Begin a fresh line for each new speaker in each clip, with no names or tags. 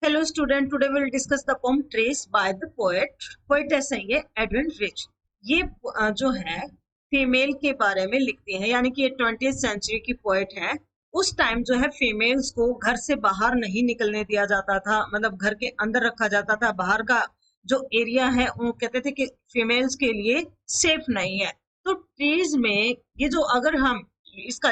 Hello student, today we'll discuss the poem Trace by the poet. Poetess है ये Edwin rich. ये जो है फीमेल के बारे में लिखती है, यानी कि ये 20th सेंचुरी की पोएट है। उस टाइम जो है फीमेल्स को घर से बाहर नहीं निकलने दिया जाता था, मतलब घर के अंदर रखा जाता था। बाहर का जो एरिया है वो कहते थे कि फीमेल्स के लिए सेफ नहीं है। तो ट्रीज में ये जो, अगर हम इसका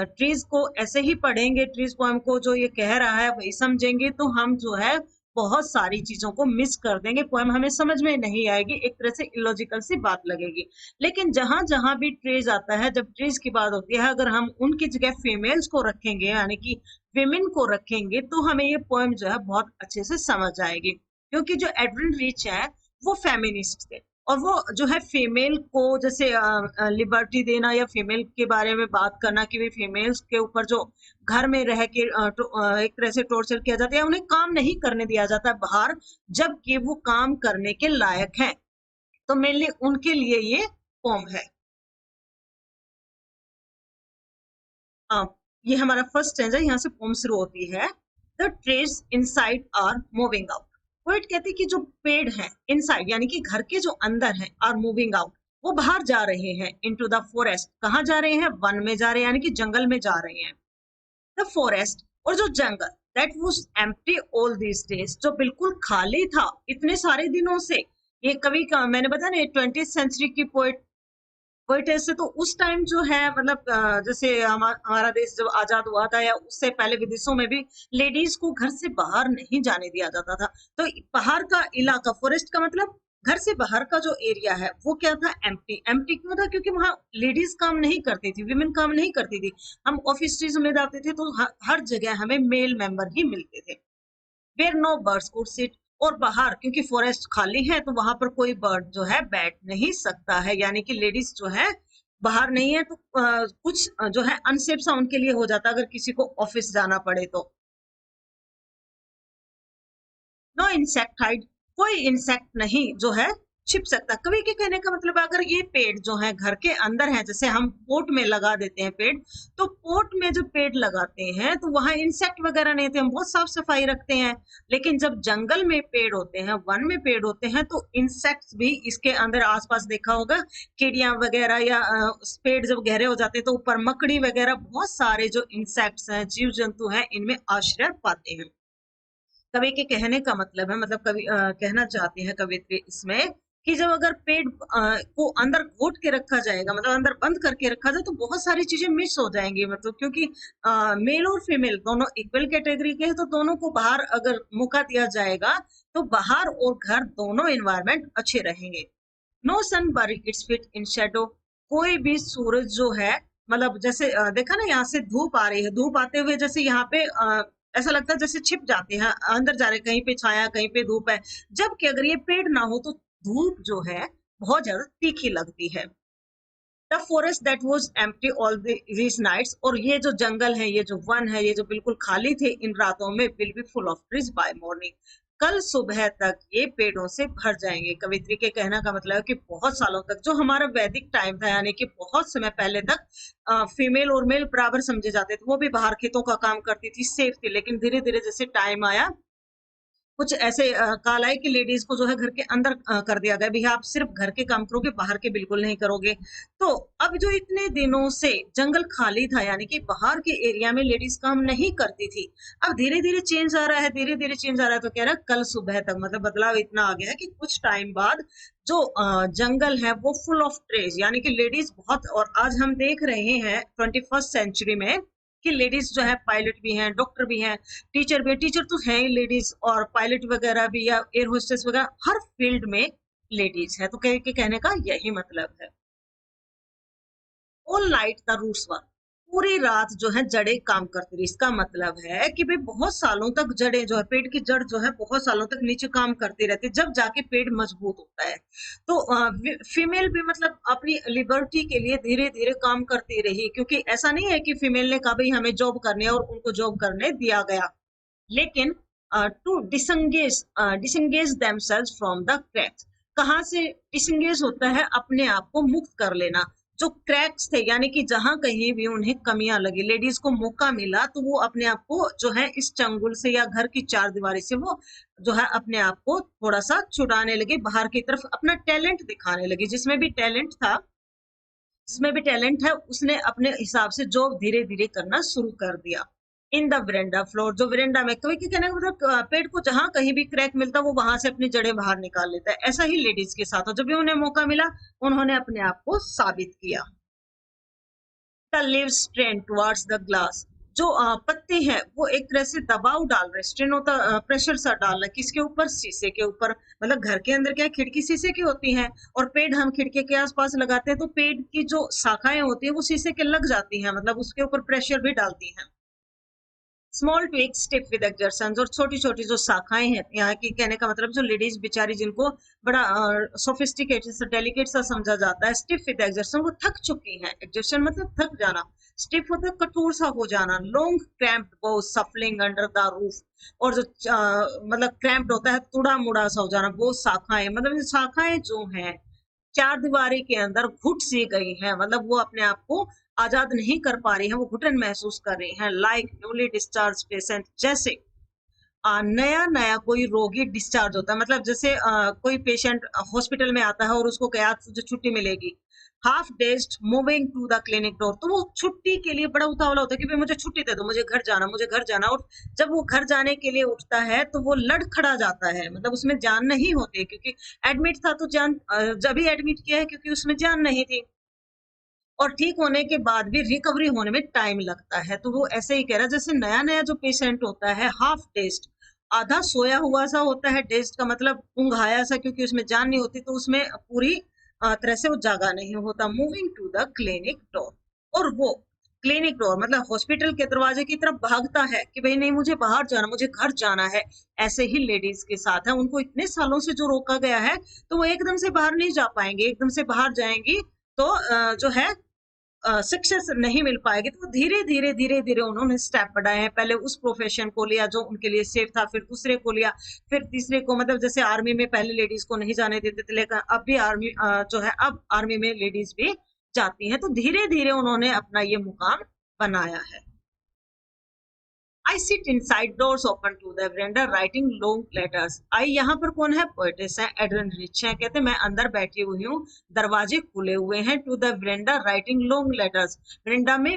ट्रीज को ऐसे ही पढ़ेंगे, ट्रीज पोएम को जो ये कह रहा है वही समझेंगे, तो हम जो है बहुत सारी चीजों को मिस कर देंगे, पोएम हमें समझ में नहीं आएगी, एक तरह से इलॉजिकल सी बात लगेगी। लेकिन जहां जहां भी ट्रीज आता है, जब ट्रीज की बात होती है, अगर हम उनकी जगह फीमेल्स को रखेंगे यानी कि विमेन को रखेंगे, तो हमें ये पोएम जो है बहुत अच्छे से समझ आएगी। क्योंकि जो एडविन रीच है वो फेमिनिस्ट थे, और वो जो है फीमेल को जैसे लिबर्टी देना या फीमेल के बारे में बात करना कि भी फीमेल्स के ऊपर जो घर में रह के एक तरह से टॉर्चर किया जाता है, उन्हें काम नहीं करने दिया जाता है बाहर, जबकि वो काम करने के लायक हैं। तो मेनली उनके लिए ये पोम है। अ, ये हमारा फर्स्ट स्टैंजा, यहाँ से पोम शुरू होती है। The trees inside are moving out. Poet कहती है कि जो पेड़ हैं इनसाइड यानी कि घर के जो अंदर हैं, आर मूविंग आउट, वो बाहर जा रहे हैं। इनटू द फॉरेस्ट, कहाँ जा रहे हैं? वन में जा रहे हैं, यानी कि जंगल में जा रहे हैं। द फॉरेस्ट, और जो जंगल, that was empty all these days, जो बिल्कुल खाली था इतने सारे दिनों से। ये कवि का, मैंने बताया ना, 20th सेंचुरी की पोएट वही ऐसे। तो उस टाइम जो है, मतलब जैसे हमारा देश जब आजाद हुआ था या उससे पहले विदेशों में भी लेडीज को घर से बाहर नहीं जाने दिया जाता था। तो बाहर का इलाका, फॉरेस्ट का मतलब घर से बाहर का जो एरिया है वो क्या था? एम्प्टी। एम्प्टी क्यों था? क्योंकि वहां लेडीज काम नहीं करती थी, विमेन काम नहीं करती थी। हम ऑफिस में जाते थे तो हर जगह हमें मेल मेंबर ही मिलते थे। Where no birds could sit, और बाहर क्योंकि फॉरेस्ट खाली है तो वहां पर कोई बर्ड जो है बैठ नहीं सकता है, यानी कि लेडीज जो है बाहर नहीं है, तो कुछ जो है अनसेफ सा उनके लिए हो जाता अगर किसी को ऑफिस जाना पड़े तो। नो इंसेक्ट हाइड, कोई इंसेक्ट नहीं जो है छिप सकता। कवि के कहने का मतलब, अगर ये पेड़ जो है घर के अंदर है, जैसे हम पोट में लगा देते हैं पेड़, तो पोट में जब पेड़ लगाते हैं तो वहां इंसेक्ट वगैरह नहीं थे, हम बहुत साफ सफाई रखते हैं। लेकिन जब जंगल में पेड़ होते हैं, वन में पेड़ होते हैं, तो इंसेक्ट्स भी इसके अंदर आसपास देखा होगा, चिड़िया वगैरह, या पेड़ जब गहरे हो जाते हैं तो ऊपर मकड़ी वगैरह, बहुत सारे जो इंसेक्ट्स हैं, जीव जंतु हैं, इनमें आश्रय पाते हैं। कवि के कहने का मतलब है, मतलब कवि कहना चाहते हैं कवित्री इसमें, कि जब अगर पेड़ को अंदर घोट के रखा जाएगा, मतलब अंदर बंद करके रखा जाए, तो बहुत सारी चीजें मिस हो जाएंगी। मतलब क्योंकि मेल और फीमेल दोनों इक्वल कैटेगरी के हैं, तो दोनों को बाहर अगर मौका दिया जाएगा तो बाहर और घर दोनों एनवायरमेंट अच्छे रहेंगे। नो सन बरी इट्स फिट इन शेडो, कोई भी सूरज जो है, मतलब जैसे देखा ना, यहाँ से धूप आ रही है, धूप आते हुए जैसे यहाँ पे ऐसा लगता है जैसे छिप जाते हैं, अंदर जा रहे, कहीं पे छाया कहीं पे धूप है। जबकि अगर ये पेड़ ना हो तो धूप जो है बहुत ज्यादा तीखी लगती है। The forest that was empty all these nights, और ये जो जंगल है, ये जो वन है, ये जो बिल्कुल खाली थे इन रातों में, will be full of trees by morning, कल सुबह तक ये पेड़ों से भर जाएंगे। कवित्री के कहना का मतलब है कि बहुत सालों तक, जो हमारा वैदिक टाइम था, यानी कि बहुत समय पहले तक फीमेल और मेल बराबर समझे जाते थे, वो भी बाहर खेतों का काम करती थी, सेफ थी। लेकिन धीरे धीरे जैसे टाइम आया, कुछ ऐसे कॉल आए कि लेडीज को जो है घर के अंदर कर दिया गया, भैया आप सिर्फ घर के काम करोगे, बाहर के बिल्कुल नहीं करोगे। तो अब जो इतने दिनों से जंगल खाली था, यानी कि बाहर के एरिया में लेडीज काम नहीं करती थी, अब धीरे धीरे चेंज आ रहा है, धीरे धीरे चेंज आ रहा है। तो कह रहा है कल सुबह तक, मतलब बदलाव इतना आ गया है कि कुछ टाइम बाद जो जंगल है वो फुल ऑफ ट्रेज, यानी कि लेडीज बहुत, और आज हम देख रहे हैं 21st सेंचुरी में कि लेडीज जो है पायलट भी हैं, डॉक्टर भी हैं, टीचर भी, टीचर तो है ही लेडीज, और पायलट वगैरह भी, या एयर होस्टेस वगैरह, हर फील्ड में लेडीज है। तो कह के कहने का यही मतलब है। All night the roots work, पूरी रात जो है जड़ें काम करती रही। इसका मतलब है कि भाई बहुत सालों तक जड़ें जो है, पेड़ की जड़ जो है बहुत सालों तक नीचे काम करती रहती, जब जाके पेड़ मजबूत होता है। तो फीमेल भी मतलब अपनी लिबर्टी के लिए धीरे धीरे काम करती रही, क्योंकि ऐसा नहीं है कि फीमेल ने कहा भाई हमें जॉब करनी है और उनको जॉब करने दिया गया। लेकिन to disengage themselves from the cracks, कहाँ से डिसंगेज होता है? अपने आप को मुक्त कर लेना। जो क्रैक्स थे यानी कि जहां कहीं भी उन्हें कमियां लगी, लेडीज को मौका मिला तो वो अपने आप को जो है इस चंगुल से या घर की चार दीवारी से वो जो है अपने आप को थोड़ा सा छुड़ाने लगी, बाहर की तरफ अपना टैलेंट दिखाने लगी। जिसमें भी टैलेंट है उसने अपने हिसाब से जॉब धीरे धीरे करना शुरू कर दिया। इन द वेरेंडा फ्लोर, जो वेरेंडा में कोई के कहने का मतलब पेड़ को जहां कहीं भी क्रैक मिलता है वो वहां से अपनी जड़ें बाहर निकाल लेता है। ऐसा ही लेडीज के साथ हो, जब भी उन्हें मौका मिला उन्होंने अपने आप को साबित किया। The leaves strain towards the glass, जो पत्ते हैं वो एक तरह से दबाव डाल रहे, स्ट्रेन होता प्रेशर सा डाल रहा है किसके ऊपर, शीशे के ऊपर। मतलब घर के अंदर क्या है, खिड़की शीशे की होती है और पेड़ हम खिड़की के आसपास लगाते हैं तो पेड़ की जो शाखाएं होती है वो शीशे के लग जाती हैं, मतलब उसके ऊपर प्रेशर भी डालती हैं। Small twig stiff with exertion, और छोटी छोटी जो शाखाएं हैं, यहाँ की कहने का मतलब जो लेडीज बेचारी जिनको बड़ा सोफिस्टिकेटेड सा डेलिकेट सा समझा जाता है, स्टिफ विद एक्सर्शन, वो थक चुकी हैं। एक्सर्शन मतलब थक जाना, स्टिफ होता है कठोर सा हो जाना। Long cramped both सफलिंग under the roof, और जो मतलब क्रैम्प्ड होता है तुड़ा मुड़ा सा हो जाना। वो शाखाएं मतलब ये शाखाएं जो हैं चार दीवारी के अंदर घुट सी गई हैं, मतलब वो अपने आप को आजाद नहीं कर पा रही हैं, वो घुटन महसूस कर रही हैं। लाइक न्यूली डिस्चार्ज पेशेंट, जैसे नया नया कोई रोगी डिस्चार्ज होता है, मतलब जैसे कोई पेशेंट हॉस्पिटल में आता है और उसको क्या तुझे छुट्टी मिलेगी, half dazed moving to the clinic door, तो वो छुट्टी के लिए बड़ा उतावला होता है कि भाई मुझे छुट्टी दे दो, मुझे घर जाना, मुझे घर जाना। और जब वो घर जाने के लिए उठता है तो वो लड़खड़ा जाता है, मतलब उसमें जान नहीं होती, क्योंकि एडमिट था तो जान जब ही एडमिट किया है क्योंकि उसमें जान नहीं थी, और ठीक होने के बाद भी रिकवरी होने में टाइम लगता है। तो वो ऐसे ही कह रहा है जैसे नया नया जो पेशेंट होता है हाफ डेज्ड, आधा सोया हुआ सा होता है, डेज्ड का मतलब ऊंघाया सा, क्योंकि उसमें जान नहीं होती तो उसमें पूरी तरह से वो जागा नहीं होता। Moving to the clinic door, और वो क्लिनिक डोर मतलब हॉस्पिटल के दरवाजे की तरफ भागता है कि भाई नहीं मुझे बाहर जाना, मुझे घर जाना है। ऐसे ही लेडीज के साथ है, उनको इतने सालों से जो रोका गया है तो वो एकदम से बाहर नहीं जा पाएंगे, एकदम से बाहर जाएंगी तो जो है सक्सेस नहीं मिल पाएगी। तो धीरे धीरे धीरे धीरे उन्होंने स्टेप बढ़ाए हैं। पहले उस प्रोफेशन को लिया जो उनके लिए सेफ था, फिर दूसरे को लिया, फिर तीसरे को, मतलब जैसे आर्मी में पहले लेडीज को नहीं जाने देते थे, लेकिन अब भी आर्मी जो है अब आर्मी में लेडीज भी जाती हैं। तो धीरे धीरे उन्होंने अपना ये मुकाम बनाया है। I sit inside doors open to the veranda writing long letters. I यहाँ पर कौन है, पोएटेस है, एड्रिन रिच है। कहते मैं अंदर बैठी हुई हूँ, दरवाजे खुले हुए हैं, to the veranda writing long letters, veranda में,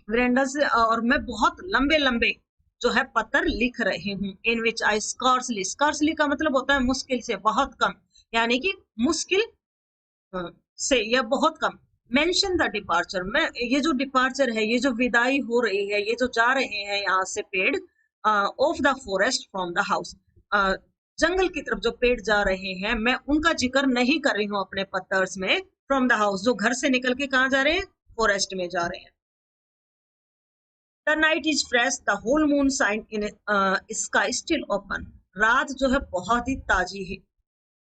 वेरेंडा से, और मैं बहुत लंबे लंबे जो है पत्र लिख रही हूँ। इन विच आई स्कॉर्सली, स्कॉर्सली का मतलब होता है मुश्किल से, बहुत कम, यानी कि मुश्किल से या बहुत कम। मेंशन द डिपार्चर, मैं ये जो डिपार्चर है, ये जो विदाई हो रही है, ये जो जा रहे हैं यहाँ से पेड़, of the forest from the house, जंगल की तरफ जो पेड़ जा रहे हैं मैं उनका जिक्र नहीं कर रही हूँ अपने पत्तर्स में। फ्रॉम द हाउस जो घर से निकल के कहाँ जा रहे हैं, फॉरेस्ट में जा रहे हैं। The night is fresh, the whole moon shine in sky still open, रात जो है बहुत ही ताजी है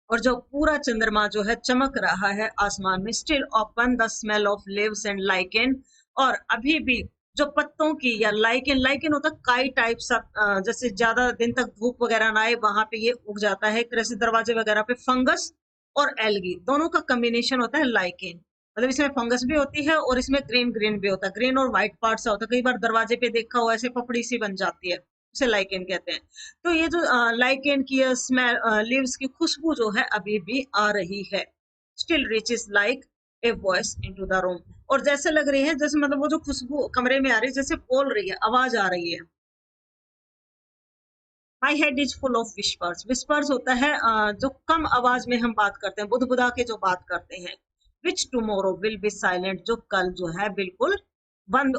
और जो पूरा चंद्रमा जो है चमक रहा है आसमान में। Still open the smell of leaves and lichen, और अभी भी जो पत्तों की या लाइकेन, लाइकेन होता है काई टाइप सा, जैसे ज्यादा दिन तक धूप वगैरह ना आए वहां पे ये उग जाता है, एक तरह से दरवाजे वगैरह पे फंगस और एल्गी दोनों का कॉम्बिनेशन होता है लाइकेन। मतलब इसमें फंगस भी होती है और इसमें ग्रीन ग्रीन भी होता है, ग्रीन और व्हाइट पार्ट सा होता है, कई बार दरवाजे पे देखा हो ऐसे पपड़ी सी बन जाती है, उसे लाइकेन कहते हैं। तो ये जो लाइकेन की स्मेल, लीव्स की खुशबू जो है अभी भी आ रही है। Still reaches like a voice into the room, और जैसे लग रही है जैसे मतलब वो जो खुशबू कमरे में आ रही है जैसे बोल रही है, आवाज आ रही है। My head is full of whispers, whispers होता है जो कम आवाज में हम बात करते हैं, बुदबुदा के जो बात करते हैं। विच टुमारो विल बी साइलेंट, जो कल जो है बिल्कुल बंद,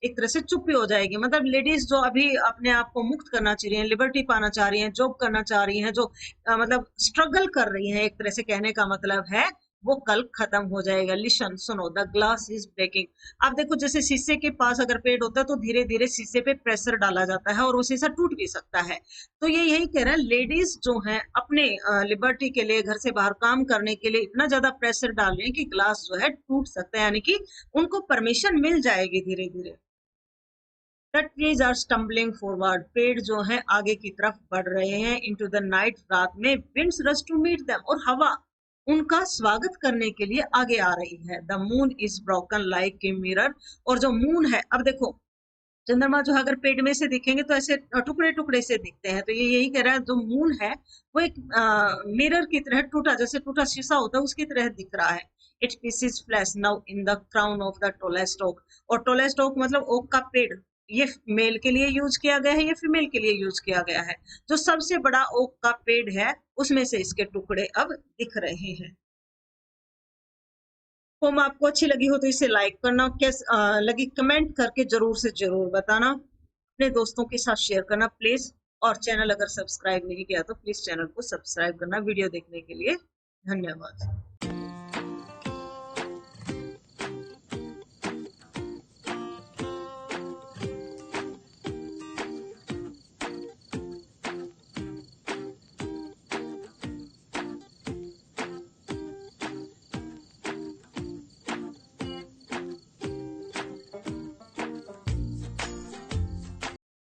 एक तरह से चुप्पी हो जाएगी। मतलब लेडीज जो अभी अपने आप को मुक्त करना चाह रही हैं, लिबर्टी पाना चाह रही हैं, जॉब करना चाह रही हैं, जो मतलब स्ट्रगल कर रही हैं, एक तरह से कहने का मतलब है वो कल खत्म हो जाएगा। लिशन, सुनो, द ग्लास इज ब्रेकिंग। आप देखो जैसे शीशे के पास अगर पेड़ होता है तो धीरे धीरे शीशे पे प्रेशर डाला जाता है और वो शीशा टूट भी सकता है। तो ये यही कह रहा है, लेडीज जो हैं अपने लिबर्टी के लिए, घर से बाहर काम करने के लिए इतना ज्यादा प्रेशर डाल रही है कि ग्लास जो है टूट सकता है, यानी कि उनको परमिशन मिल जाएगी धीरे धीरे। The trees are stumbling forward, पेड़ जो है आगे की तरफ बढ़ रहे हैं। इनटू द नाइट, रात में। Winds rush to meet them, और हवा उनका स्वागत करने के लिए आगे आ रही है। The moon is broken like a mirror. और जो मून है, अब देखो चंद्रमा जो है अगर पेड़ में से दिखेंगे तो ऐसे टुकड़े टुकड़े से दिखते हैं, तो ये यही कह रहा है जो मून है वो एक मिरर की तरह टूटा, जैसे टूटा शीशा होता है उसकी तरह दिख रहा है। It pieces flash now in the crown of the tallest oak. और टोलेस्ट ओक मतलब ओक का पेड़, ये मेल के लिए यूज किया गया है, ये फीमेल के लिए यूज किया गया है। जो सबसे बड़ा ओक का पेड़ है उसमें से इसके टुकड़े अब दिख रहे हैं। पोम आपको अच्छी लगी हो तो इसे लाइक करना, कैसे लगी कमेंट करके जरूर से जरूर बताना, अपने दोस्तों के साथ शेयर करना प्लीज। और चैनल अगर सब्सक्राइब नहीं किया तो प्लीज चैनल को सब्सक्राइब करना। वीडियो देखने के लिए धन्यवाद।